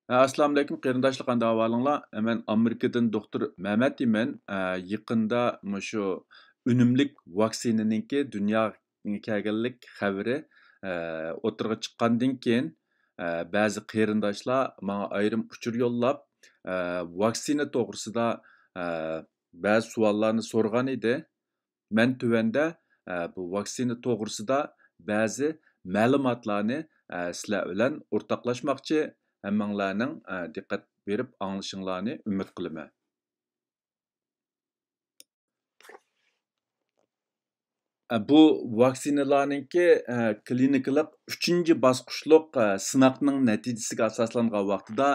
Assalomu alaykum, qarindoshlar, qanday ahvolinglar? Men Amerikadan doktor Mehmet deyman. Yaqinda shu unumlik vaksinaninki dunyoga kelganlik xabari o'tirg'a chiqqandan keyin ba'zi qarindoshlar menga ayrim uchur yo'llab vaksina to'g'risida ba'zi savollarni so'rgan edi. Men tuvanda bu vaksina to'g'risida ba'zi ma'lumotlarni sizlar bilan o'rtoqlashmoqchi, hammanglarning diqqat berib anglashinglarni umid qilaman. Bu vaksinalarninki klinikalik 3-chi bosqichliq sinoqning natijasiga asoslangan vaqtida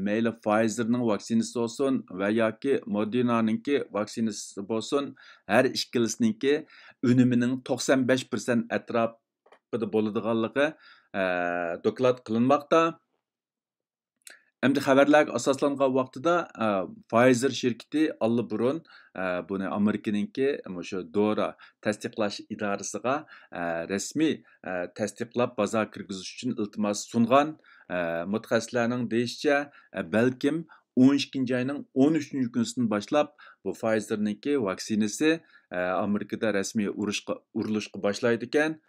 mayli Pfizerning vaksinasi bo'lsin va yoki Modernaninki vaksinasi bo'lsin, har ikkilisininki unimining 95% atrofida bo'ladiganligi doklad qilinmoqda. Endi xabarlarga asoslangan vaqtida Pfizer şirketi allaburun buni Amerikaninki shu dora tasdiqlash idorasiga rasmiy tasdiqlab bozor kirgizish uchun iltimos sungan. Mutaxassislarning deyishicha, balkim 12 ayning 13 kunisidan boshlab bu Pfizerninki vaksinasi Amerikada rasmiy urilishga boshlaydi ekan.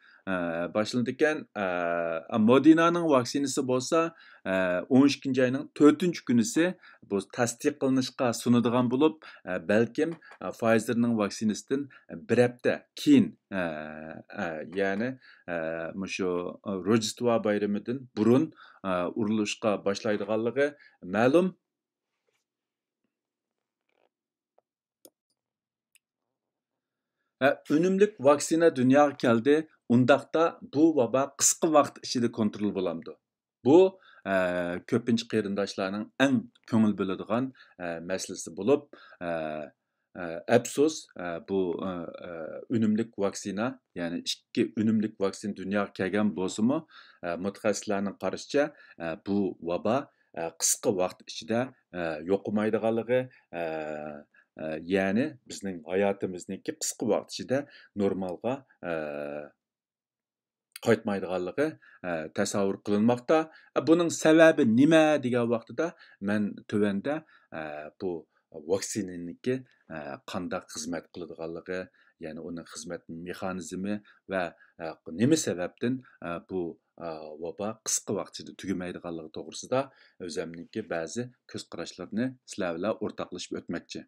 Başlandı ekan. Modernaning vaksinasi bo'lsa 12 ayning 4 kunisi bu tasdiq qilinishga sunadigan bo'lib, balkim Pfizerning vaksinasidan bir hafta keyin, ya'ni shu Rojdestvo bayramidan burun urilishga boshlaydiganligi ma'lum. Unumlik vaksina dunyoga keldi. Undaqda bu vaba qisqa vaqt ichida kontrol bo'lamdi. Bu ko'pincha qarindoshlarning eng ko'ngil bo'ladigan masalasi bo'lib, afsus bu unumlik vaksina, ya'ni ikki unumlik vaksina dunyoga kelgan bo'lsa-mu, mutaxassislarning qarashicha bu vaba qisqa vaqt ichida yo'qolmaydiganligi, ya'ni bizning hayotimizniki qisqa vaqt ichida normalga qaytmaydiganligi tasavvur qilinmoqda. Buning sababi nima degan vaqtida men tuvanda bu vaksinaninki qanday xizmat qiladiganligi, ya'ni uning xizmat mexanizmi va nima sababdan bu vaba qisqa vaqt ichida tugamaydiganligi to'g'risida o'zimniki ba'zi ko'z qarashlarni sizlar bilan o'rtoqlashib o'tmoqchi.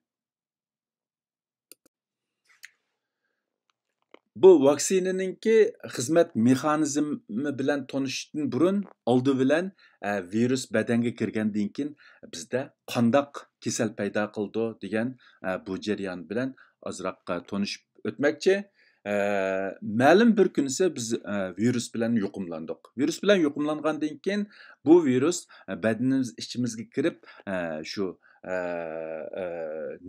Bu vaksinaninki xizmat mexanizmi bilan tanishishdan burun oldi bilan virus badanga kirgandan keyin bizda qandaq kasal paydo qildi degan bu jarayon bilan ozroq tanishib o'tmoqchi. Ma'lum bir kunisi biz virus bilan yuqumlandik. Virus bilan yuqumlangandan keyin bu virus badanimiz ichimizga kirib shu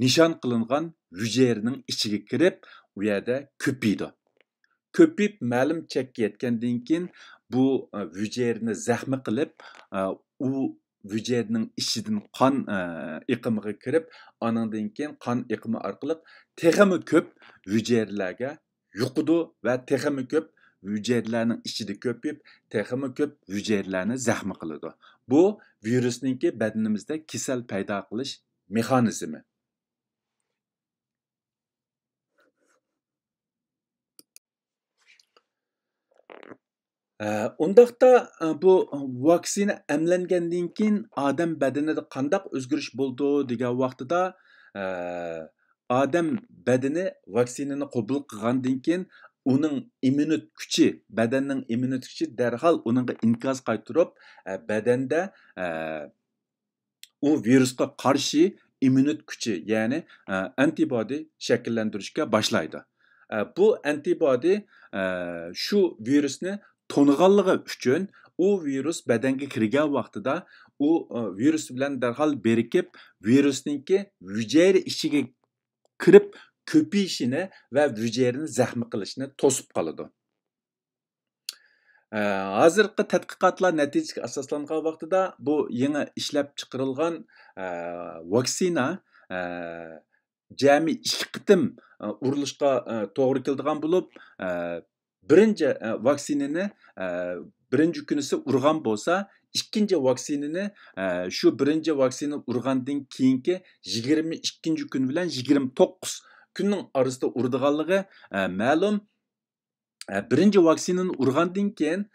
nishon qilingan hujayraning ichiga kirib u yerda ko'paydi. Köpüp ma'lum chekka yetgandan keyin bu hüjayrani zaxmi qilib, u hüjayraning ichidan qon iqimiga kirib, anandan keyin qon iqimi orqali texmi ko'p hüjayralarga yuqidi va texmi ko'p hüjayralarning ichida ko'pib, texmi ko'p hüjayralarni zaxmi qiladi. Bu virusninki badanimizda kasal paydo qilish mexanizmi. Undaqda bu vaksina emlengandan keyin odam badanida qandaq o'zgarish bo'ldi degan vaqtida odam badani vaksinani qabul qilgandan keyin uning immunit kuchi, badanning immunit kuchi darhol uningga inkas qaytarib, badanda u virusga qarshi immunit kuchi, ya'ni antibody shakllantirishga boshlaydi. Bu antibody shu virusni to'niganligi uchun u virus badanga kirgan vaqtida u virus bilan darhol berikib, virusninki hujayra ichiga kirib ko'payishini va hujayrani zaxmi qilishini to'sib qoladi. Hozirgi tadqiqotlar natijasiga asoslangan vaqtida bu yangi ishlab chiqarilgan vaksina jami 2 qitim urilishga to'g'ri keladigan bo'lib, birinchi vaksinani birinchi kunisi urgan bo'lsa, ikkinchi vaksinini shu birinchi vaksina urgandan keyingi 22 kun bilan 29 kunning orasida urdiganligi ma'lum. Birinchi vaksinani urgandan keyin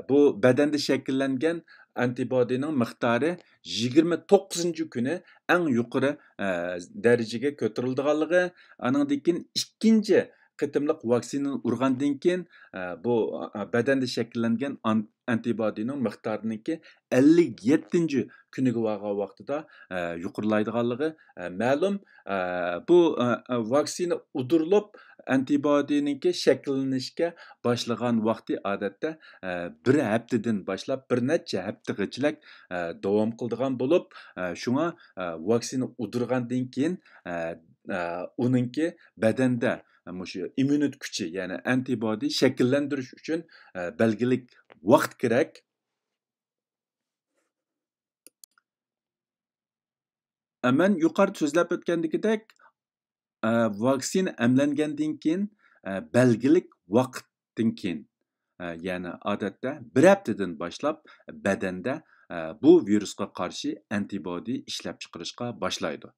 bu badanda shakllangan antibodining miqdori 29 kuni eng yuqori darajaga ko'tarilganligi, andan keyin ikkinchi qitimliq vaksinani urgandan keyin bu badanda shakllangan antibodining miqdoriniki 57 kuniga vargan vaqtida yuqorilaydiganligi ma'lum. Bu vaksina udurilib antibodiniki shakllanishga boshlagan vaqti odatda bir haftadan boshlab bir necha haftagacha davom qiladigan bo'lib, shunga vaksina udurgandan keyin uninki badanda shu immunit kuchi, ya'ni antibodi shakllantirish uchun belgilik vaqt kerak. Men yuqorida so'zlab o'tgandagidek, vaksina emlangandan keyin belgilik vaqtdan keyin, ya'ni odatda bir haftadan boshlab badanda bu virusga qarshi antibodi ishlab chiqarishga boshlaydi.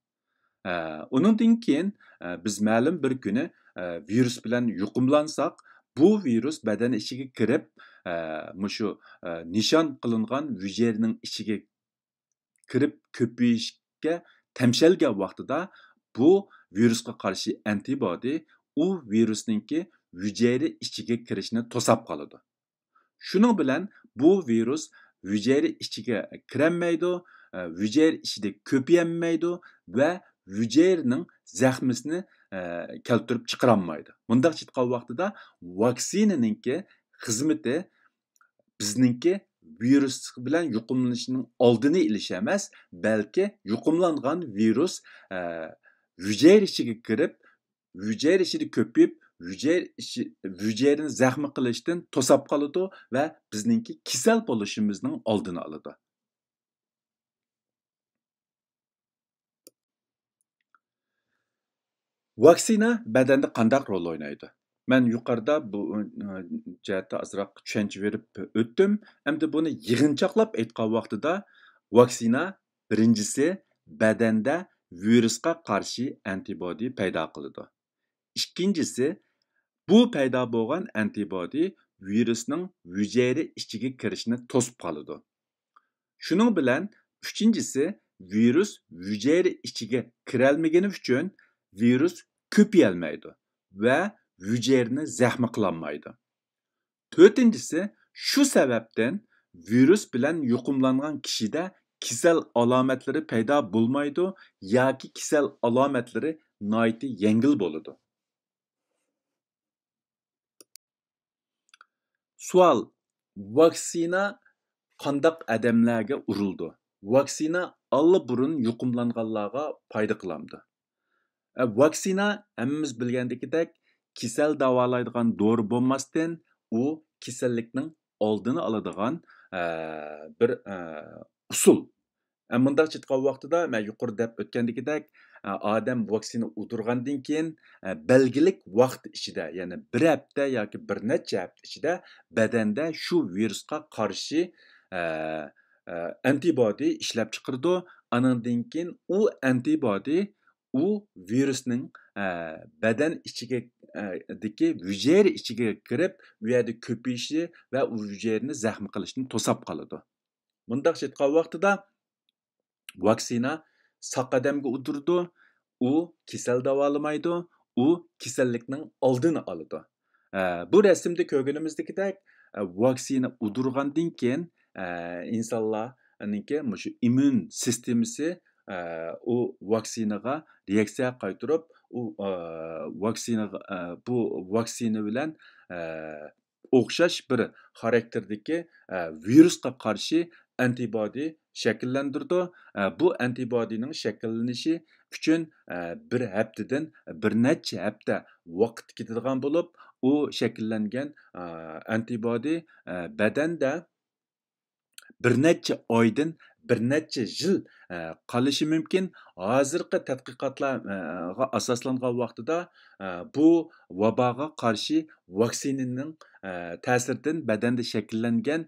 Undan keyin biz ma'lum bir kuni virus bilan yuqumlansak, bu virus badan ichiga kirib, shu nishon qilingan hujayraning ichiga kirib ko'payishga tamshalgan vaqtida bu virusga qarshi antibodi u virusninki hujayra ichiga kirishni to'sab qoladi. Shuning bilan bu virus hujayra ichiga kirolmaydi, hujayra ichida ko'payolmaydi va hujayraning zaxmisini keltirib chiqarolmaydi. Bundaq chiqqan vaqtida vaksinaninki xizmati bizninki virus bilan yuqumlanishning oldini olish emas, balki yuqumlangan virus hujayra ichiga kirib, hujayra ichida ko'payib, hujayrani zaxmi qilishdan to'sab qoladi va bizninki kasal bo'lishimizning oldini oladi. Vaksina badanda qandaq rol o'ynaydi? Men yuqorida bu jihatda azroq tushuncha berib o'tdim. Endi buni yig'inchoqlab aytgan vaqtida vaksina birinchisi badanda virusga qarshi antibodi paydo qiladi. Ikkinchisi, bu paydo bo'lgan antibodi virusning hujayra ichiga kirishini to'sib qoladi. Shuning bilan uchinchisi, virus hujayra ichiga kirolmagani uchun virus ko'payolmaydi va hujayrani zaxmi qilolmaydi. To'rtinchisi, shu sababdan virus bilan yuqumlangan kishida kasal alomatlari paydo bo'lmaydi yoki kasal alomatlari nihoyat yengil bo'ladi. Savol: vaksina qandaq odamlarga urildi? Vaksina allaburun yuqumlanganlarga foyda qilamdi? Vaksina hammamiz bilgandekidek kasal davolaydigan dori bo'lmasdan, u kasallikning oldini oladigan bir usul. Bundaq chiqqan vaqtida men yuqorida deb o'tgandekidek, odam vaksina udurgandan keyin belgilik vaqt ichida, ya'ni bir hafta yoki bir necha hafta ichida badanda shu virusga qarshi antibodi ishlab chiqardi. Andan keyin u antibodi u virusning badan ichiga deki hujayra ichiga kirib, u yerda ko'payishi va u hujayrani zaxmi qilishni to'sab qoladi. Bundaq chiqqan vaqtida vaksina saq odamga udurdi, u kasal davolamaydi, u kasallikning oldini oladi. Bu rasmda ko'rganimizdekidek vaksina udurgandan keyin insonlarninki shu immun sistemasi u vaksinaga reaksiya qaytarib, u vaksinaga bu vaksina bilan o'xshash bir xarakterdagi virusga qarshi antibodi shakllantirdi. Bu antibodining shakllanishi uchun bir haftadan bir necha hafta vaqt ketadigan bo'lib, u shakllangan antibodi badanda bir necha oydan bir necha yil qolishi mumkin. Hozirgi tadqiqotlarga asoslangan vaqtida bu vaboga qarshi vaksinaning ta'siridan badanda shakllangan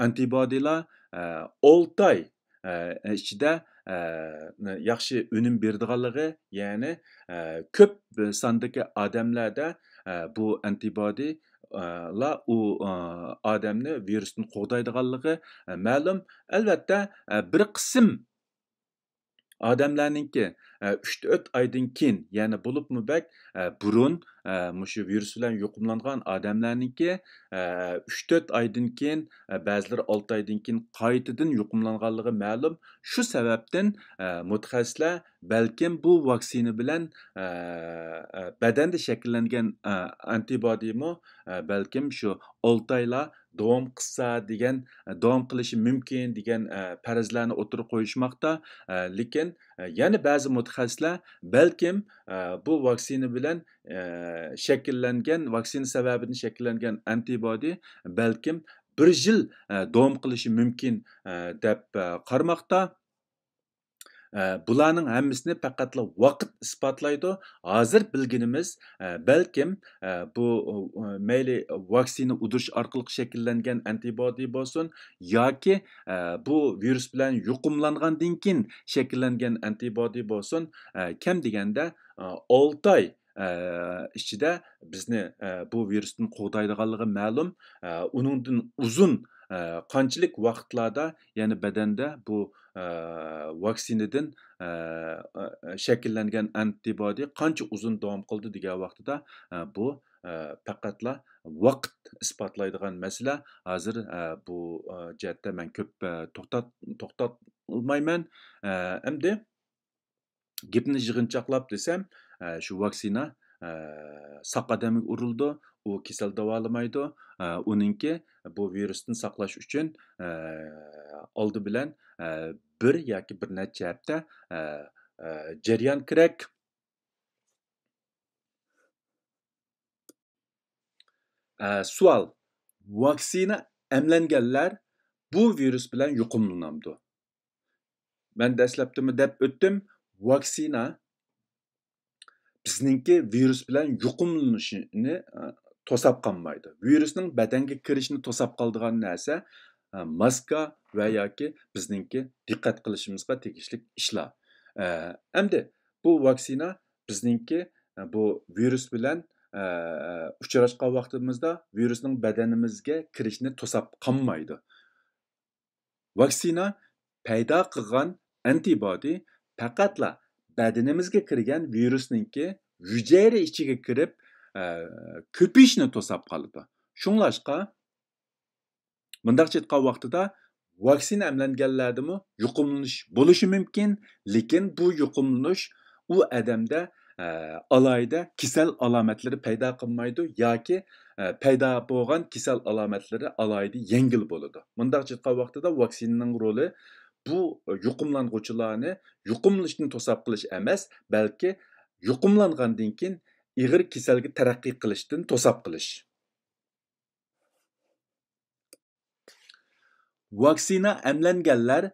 antibodilar 6 oy ichida yaxshi unum beradiganligi, ya'ni ko'p sondagi odamlarda bu antibodilar u odamni virusdan qo'g'daydiganligi ma'lum. Albatta, bir qism odamlarninki 3-4 oydan keyin, ya'ni bo'libmi bak burun mushu virus bilan yuqumlangan odamlarninki 3-4 oydan keyin, ba'zilari 6 oydan keyin qaytadan yuqumlanganligi ma'lum. Shu sababdan mutaxassislar balkim bu vaksina bilan badanda shakllangan antibodimi balkim shu 6 oylar davom qilsa degan, davom qilishi mumkin degan farazlarni o'tirib qo'yishmoqda. Lekin yana ba'zi mutaxassislar balkim bu vaksina bilan shakllangan, vaksina sababidan shakllangan antibodi balkim 1 yil davom qilishi mumkin deb qaramoqda. Bularning hammasini faqatla vaqt isbotlaydi. Hozir bilganimiz balkim bu mayli vaksina udirish orqali shakllangan antibodi bo'lsin yoki bu virus bilan yuqumlangandan keyin shakllangan antibodi bo'lsin, kam deganda 6 oy ichida bizni bu virusdan qo'g'daydiganligi ma'lum. Uningdan uzun qanchalik vaqtlarda, ya'ni badanda bu vaksinadan shakllangan antibodi qancha uzun davom qildi degan vaqtida bu faqatla vaqt isbotlaydigan masala. Hozir bu jihatda men ko'p to'xtatolmayman. Endi gapni yig'inchoqlab desam, shu vaksina saq odamga urildi, u kasal davolamaydi. Uninki bu virusdan saqlash uchun oldi bilan bir yoki bir necha hafta jarayon kerak. Savol: vaksina emlanganlar bu virus bilan yuqumlanamdi? Men dastlabdimi deb o'tdim, vaksina bizninki virus bilan yuqumlanishini to'sab qolmaydi. Virusning badanga kirishini to'sab qoladigan narsa maska va yoki bizninki diqqat qilishimizga tegishli ishlar. Endi bu vaksina bizninki bu virus bilan uchrashgan vaqtimizda virusning badanimizga kirishini to'sab qolmaydi. Vaksina paydo qilgan antibodi faqatla badanimizga kirgan virusninki hujayra ichiga kirib ko'payishni to'sab qoladi. Shunglashqa bundaqcha aytgan vaqtida vaksina emlanganlardimi yuqumlanish bo'lishi mumkin, lekin bu yuqumlanish u odamda alayda kasal alomatlari paydo qilmaydi yoki paydo bo'lgan kasal alomatlari alayda yengil bo'ladi. Bundaqcha aytgan vaqtida vaksinaning roli bu yuqumlanuvchilarni yuqumlanishni to'sab qilish emas, balki yuqumlangandan keyin ig'ir kasalga taraqqiy qilishdan to'sab qilish. Vaksina emlanganlar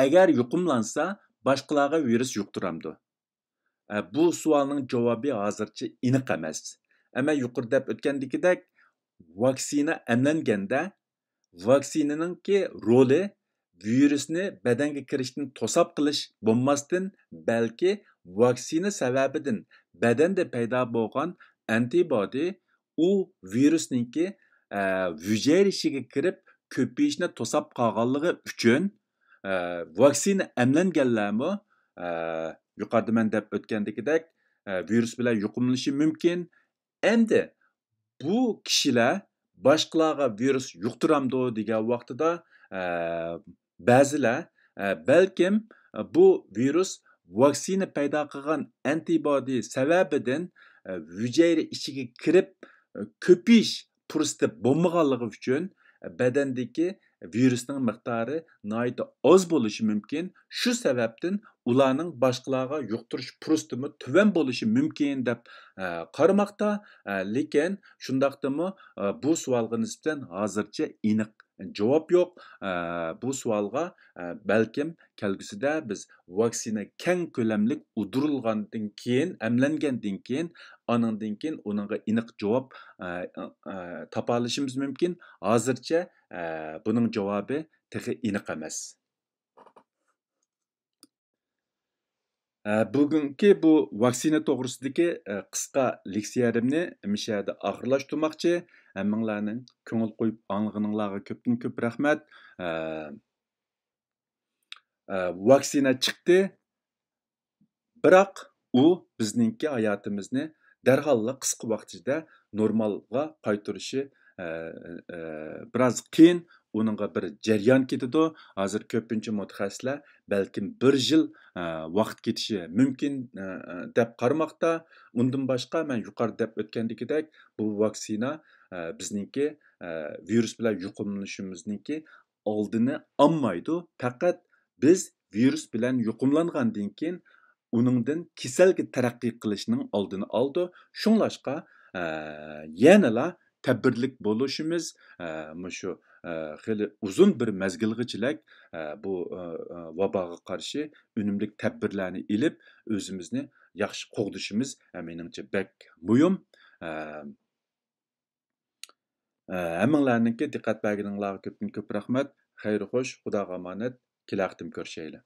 agar yuqumlansa boshqalarga virus yuqtiramdi? Bu savolning javobi hozircha aniq emas. Ammo yuqori deb o'tgandagidek, vaksina emlanganda vaksinaninki roli virusni badanga kirishdan to'sab qilish bo'lmasdan, balki vaksina sababidan badanda paydo bo'lgan antibodi u virusninki hujayra ichiga kirib ko'payishni to'sab qolganligi uchun vaksina emlanganlarmi yuqorida men deb o'tgandagidek virus bilan yuqumlanishi mumkin. Endi bu kishilar boshqalarga virus yuqtiramdi degan vaqtida ba'zilar balkim bu virus vaksina paydo qilgan antibodi sababidan hujayra ichiga kirib ko'payish fursati bo'lmaganligi uchun badandagi virusning miqdori nihoyatda oz bo'lishi mumkin. Shu sababdan ularning boshqalarga yuqtirish fursati tuvan bo'lishi mumkin deb qaramoqda. Lekin shundaqdimi bu savolga nisbatan hozircha aniq javob yo'q. Bu savolga balkim kelgusida biz vaksina keng ko'lamlik udirilgandan keyin, emlangandan keyin, anandan keyin uningga aniq javob topa olishimiz mumkin. Hozircha buning javobi texi aniq emas. Bugungi bu vaksina to'g'risidagi qisqa leksiyarimni mishada oxirlashtirmoqchi. Hammanglarning ko'ngil qo'yib anglag'aninglarga ko'pdan ko'p rahmat. Vaksina chiqdi, biroq u bizningki hayotimizni darhol qisqa vaqt ichida normalga qaytarishi biroz qiyin. Uningga bir jarayon ketadi. Hozir ko'pincha mutaxassislar balkim 1 yil vaqt ketishi mumkin deb qaramoqda. Undan boshqa men yuqorida deb o'tgandagidek bu vaksina bizningki virus bilan yuqumlanishimizningki oldini olmaydi. Faqat biz virus bilan yuqumlangandan keyin uningdan kasalga taraqqiy qilishning oldini oldi. Shunglashqa yanala tadbirlik bo'lishimiz shu xili uzun bir mezgilg'ichilak bu vaboga qarshi unumli tadbirlarni ilib o'zimizni yaxshi qo'g'dishimiz menimcha bek muhim. Hammanglarningki diqqat berganinglarga ko'pdan ko'p rahmat. Xayr xo'sh, Xudoga omonat. Kelaqtim ko'rishaylik.